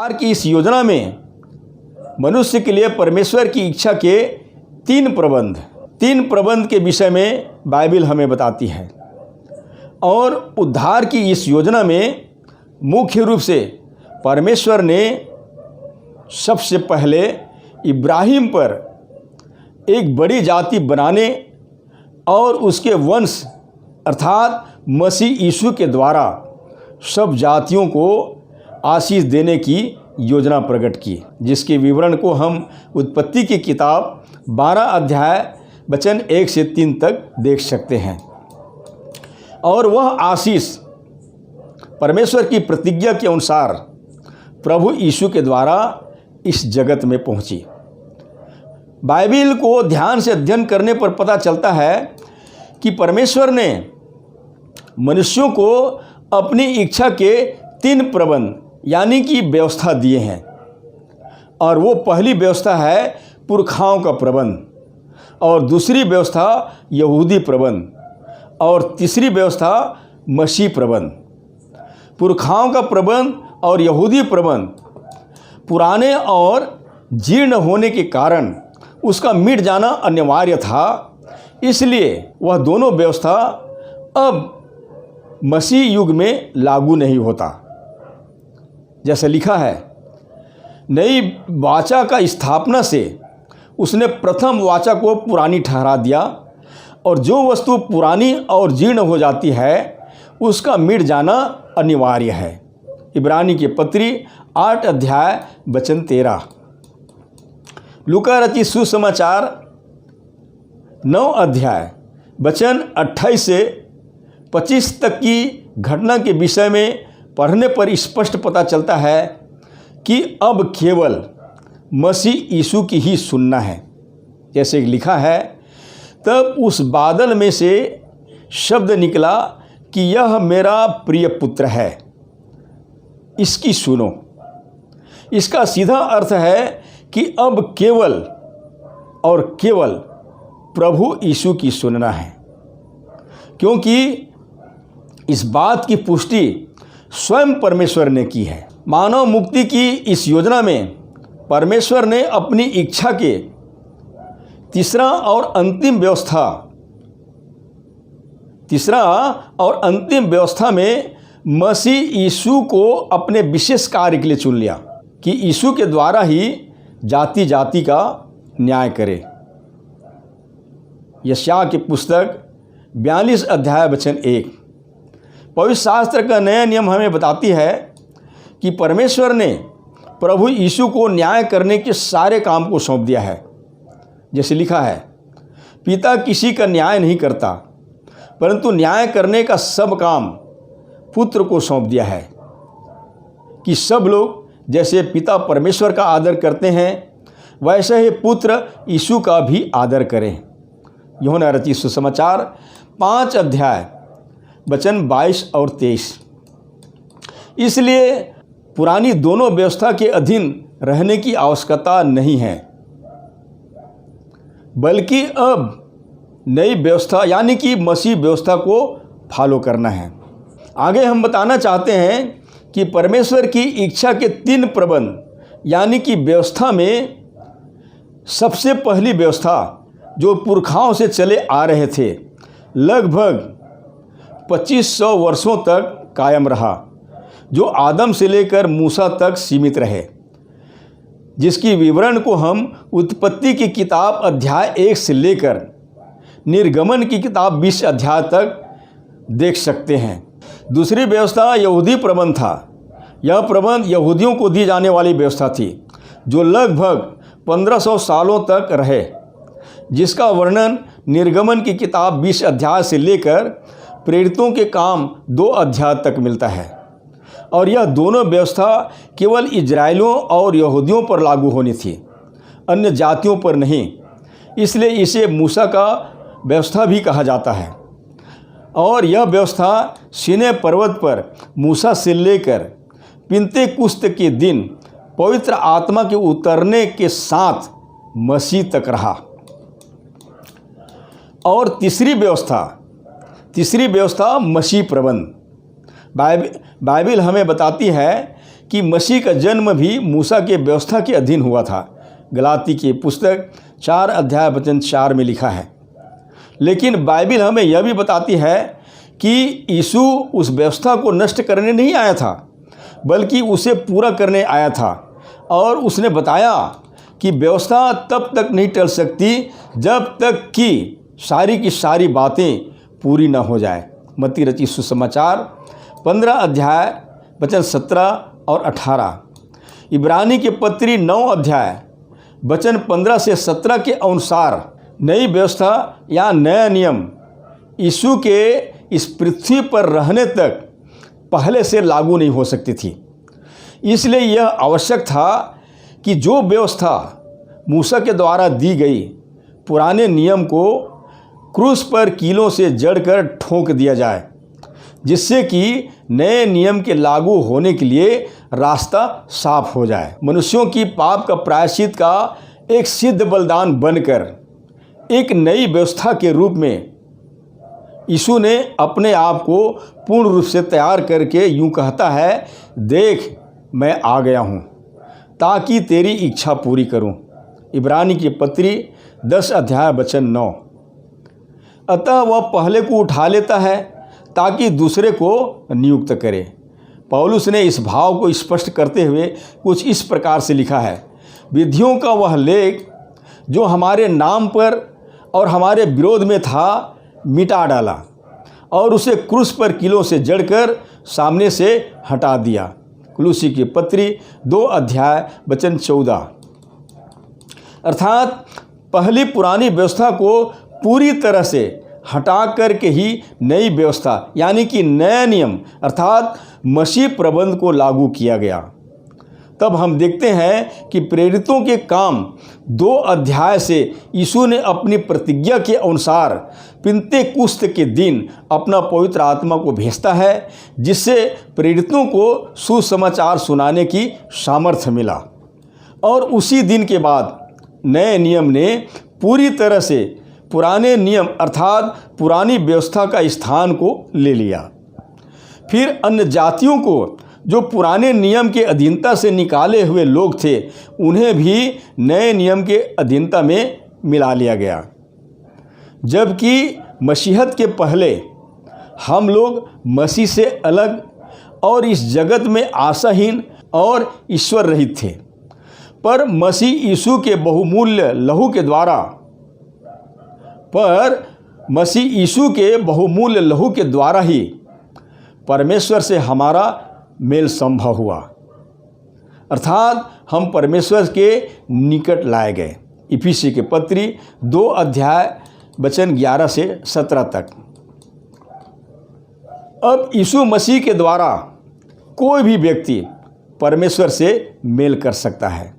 उद्धार की इस योजना में मनुष्य के लिए परमेश्वर की इच्छा के तीन प्रबंध के विषय में बाइबल हमें बताती है। और उद्धार की इस योजना में मुख्य रूप से परमेश्वर ने सबसे पहले इब्राहिम पर एक बड़ी जाति बनाने और उसके वंश अर्थात मसीह यीशु के द्वारा सब जातियों को आशीष देने की योजना प्रकट की, जिसके विवरण को हम उत्पत्ति की किताब 12 अध्याय वचन 1 से 3 तक देख सकते हैं। और वह आशीष परमेश्वर की प्रतिज्ञा के अनुसार प्रभु यीशु के द्वारा इस जगत में पहुंची। बाइबल को ध्यान से अध्ययन करने पर पता चलता है कि परमेश्वर ने मनुष्यों को अपनी इच्छा के 3 प्रबंध यानी कि व्यवस्था दिए हैं। और वो पहली व्यवस्था है पुरखाओं का प्रबंध, और दूसरी व्यवस्था यहूदी प्रबंध, और तीसरी व्यवस्था मसीह प्रबंध। पुरखाओं का प्रबंध और यहूदी प्रबंध पुराने और जीर्ण होने के कारण उसका मिट जाना अनिवार्य था, इसलिए वह दोनों व्यवस्था अब मसीह युग में लागू नहीं होता। जैसे लिखा है, नई वाचा का स्थापना से उसने प्रथम वाचा को पुरानी ठहरा दिया, और जो वस्तु पुरानी और जीर्ण हो जाती है उसका मिट जाना अनिवार्य है। इब्रानी के पत्री 8 अध्याय वचन 13। लूका रचित सुसमाचार 9 अध्याय वचन 28 से 25 तक की घटना के विषय में पढ़ने पर स्पष्ट पता चलता है कि अब केवल मसीह यीशु की ही सुनना है। जैसे लिखा है, तब उस बादल में से शब्द निकला कि यह मेरा प्रिय पुत्र है, इसकी सुनो। इसका सीधा अर्थ है कि अब केवल और केवल प्रभु यीशु की सुनना है, क्योंकि इस बात की पुष्टि स्वयं परमेश्वर ने की है। मानव मुक्ति की इस योजना में परमेश्वर ने अपनी इच्छा के तीसरा और अंतिम व्यवस्था में मसीह यीशु को अपने विशेष कार्य के लिए चुन लिया कि यीशु के द्वारा ही जाति जाति का न्याय करे। यशायाह की पुस्तक 42 अध्याय वचन 1। पवित्र शास्त्र का नया नियम हमें बताती है कि परमेश्वर ने प्रभु यीशु को न्याय करने के सारे काम को सौंप दिया है। जैसे लिखा है, पिता किसी का न्याय नहीं करता, परंतु न्याय करने का सब काम पुत्र को सौंप दिया है, कि सब लोग जैसे पिता परमेश्वर का आदर करते हैं वैसे ही पुत्र यीशु का भी आदर करें। यूहन्ना रचित सुसमाचार 5 अध्याय वचन 22 और 23। इसलिए पुरानी दोनों व्यवस्था के अधीन रहने की आवश्यकता नहीं है, बल्कि अब नई व्यवस्था यानी कि मसीह व्यवस्था को फॉलो करना है। आगे हम बताना चाहते हैं कि परमेश्वर की इच्छा के 3 प्रबंध यानी कि व्यवस्था में सबसे पहली व्यवस्था जो पुरखाओं से चले आ रहे थे, लगभग 2500 वर्षों तक कायम रहा, जो आदम से लेकर मूसा तक सीमित रहे, जिसकी विवरण को हम उत्पत्ति की किताब अध्याय 1 से लेकर निर्गमन की किताब 20 अध्याय तक देख सकते हैं। दूसरी व्यवस्था यहूदी प्रबंध था। यह प्रबंध यहूदियों को दी जाने वाली व्यवस्था थी, जो लगभग 1500 सालों तक रहे, जिसका वर्णन निर्गमन की किताब 20 अध्याय से लेकर प्रेरितों के काम 2 अध्याय तक मिलता है। और यह दोनों व्यवस्था केवल इजरायलियों और यहूदियों पर लागू होनी थी, अन्य जातियों पर नहीं। इसलिए इसे मूसा का व्यवस्था भी कहा जाता है। और यह व्यवस्था सीनै पर्वत पर मूसा से लेकर पिन्तेकुस्त के दिन पवित्र आत्मा के उतरने के साथ मसीह तक रहा। और तीसरी व्यवस्था मसीह प्रबंध। बाइबल हमें बताती है कि मसीह का जन्म भी मूसा के व्यवस्था के अधीन हुआ था। गलाती की पुस्तक 4 अध्याय वचन 4 में लिखा है। लेकिन बाइबिल हमें यह भी बताती है कि यीशु उस व्यवस्था को नष्ट करने नहीं आया था, बल्कि उसे पूरा करने आया था। और उसने बताया कि व्यवस्था तब तक नहीं टल सकती जब तक कि सारी की सारी बातें पूरी ना हो जाए। मत्ती रचित सुसमाचार 15 अध्याय वचन 17 और 18, इब्रानी के पत्री 9 अध्याय वचन 15 से 17 के अनुसार नई व्यवस्था या नया नियम यीशु के इस पृथ्वी पर रहने तक पहले से लागू नहीं हो सकती थी। इसलिए यह आवश्यक था कि जो व्यवस्था मूसा के द्वारा दी गई, पुराने नियम को क्रूस पर कीलों से जड़कर ठोक दिया जाए, जिससे कि नए नियम के लागू होने के लिए रास्ता साफ हो जाए। मनुष्यों की पाप का प्रायश्चित का एक सिद्ध बलिदान बनकर एक नई व्यवस्था के रूप में यीशु ने अपने आप को पूर्ण रूप से तैयार करके यूं कहता है, देख मैं आ गया हूं ताकि तेरी इच्छा पूरी करूं। इब्रानी की पत्री 10 अध्याय वचन 9। अतः वह पहले को उठा लेता है ताकि दूसरे को नियुक्त करे। पौलुस ने इस भाव को स्पष्ट करते हुए कुछ इस प्रकार से लिखा है, विधियों का वह लेख जो हमारे नाम पर और हमारे विरोध में था मिटा डाला और उसे क्रूस पर कीलों से जड़कर सामने से हटा दिया। कुलुसी की पत्री 2 अध्याय वचन 14। अर्थात पहली पुरानी व्यवस्था को पूरी तरह से हटा करके ही नई व्यवस्था यानी कि नया नियम अर्थात मसीह प्रबंध को लागू किया गया। तब हम देखते हैं कि प्रेरितों के काम 2 अध्याय से यीशु ने अपनी प्रतिज्ञा के अनुसार पिन्तेकुस्त के दिन अपना पवित्र आत्मा को भेजता है, जिससे प्रेरितों को सुसमाचार सुनाने की सामर्थ्य मिला। और उसी दिन के बाद नए नियम ने पूरी तरह से पुराने नियम अर्थात पुरानी व्यवस्था का स्थान को ले लिया। फिर अन्य जातियों को जो पुराने नियम के अधीनता से निकाले हुए लोग थे, उन्हें भी नए नियम के अधीनता में मिला लिया गया। जबकि मसीहत के पहले हम लोग मसीह से अलग और इस जगत में आशाहीन और ईश्वर रहित थे। पर मसीह यीशु के बहुमूल्य लहू के द्वारा ही परमेश्वर से हमारा मेल संभव हुआ, अर्थात हम परमेश्वर के निकट लाए गए। इफिसी के पत्री 2 अध्याय वचन 11 से 17 तक। अब यीशु मसीह के द्वारा कोई भी व्यक्ति परमेश्वर से मेल कर सकता है।